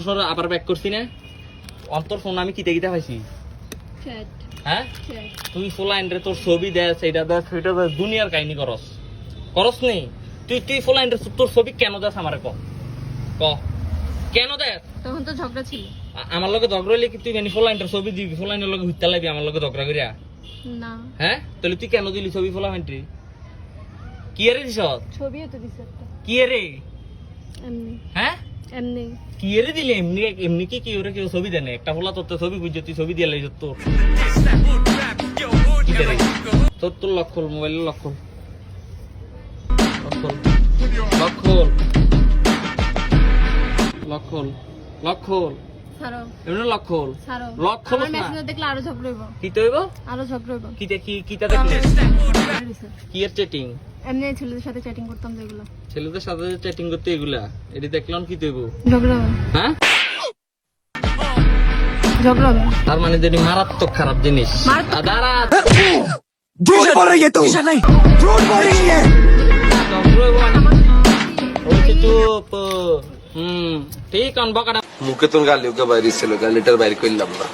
সর আবার ব্যাক করছি না অন্তর ফোন আমি কিতে কিতে পাইছি চ্যাট হ্যাঁ চ্যাট তুই ফোলাইন রে তোর ছবি দেস এটা দেস সেটা দেস দুনিয়ার কাহিনী করস করস নি তুই ফোলাইন রে তোর ছবি কেন দেস আমারে ক ক কেন দেস তখন তো ঝগড়া ছিল আমার লগে ঝগড়া হইলে কি তুই মানে ফোলাইনটার ছবি দিবি ফোলাইনের লগে হুইতা লাগবি আমার লগে ঝগড়া করিয়া না হ্যাঁ তাহলে তুই কেন দিলি ছবি ফোলাইনটি কি এরে দিছ ছবিও তো দিছে একটা কি এরে এমনি হ্যাঁ এমনি কি এরে দিলে এমনি এমনি কি ওরে কেউ ছবি দেনে একটা ফোলা তোর তো ছবি বুঝছো তুই ছবি দিয়ে লাইছ তোর কি দেরে তোর লক খোল মোবাইলের লক খোল লক খোল লক খোল লক খোল ছাড়ো এমনি লক খোল ছাড়ো লক খোল আমার না মেসেজ দেখলে আরো ঝগড়া হইব কি তো হইব আরো ঝগড়া হইব কিটা দেখলি দিছে। কি এর চ্যাটিং এমনি ছেলেদের সাথে চ্যাটিং করতাম যেগুলো ছেলেদের সাথে চ্যাটিং করতে এগুলা এটি দেখলাম কি দেবো ঝগড়া হবে হ্যাঁ ঝগড়া হবে তার মানে যদি মারাত্মক খারাপ জিনিস মারাত্মক। দাঁড়া झूठ बोल रही है तू नहीं झूठ बोल रही है চুপ ঠিক অনবকাটা মুখে তোর গালিও কে বাইরে ছিল গালিটার বাইরে করলাম না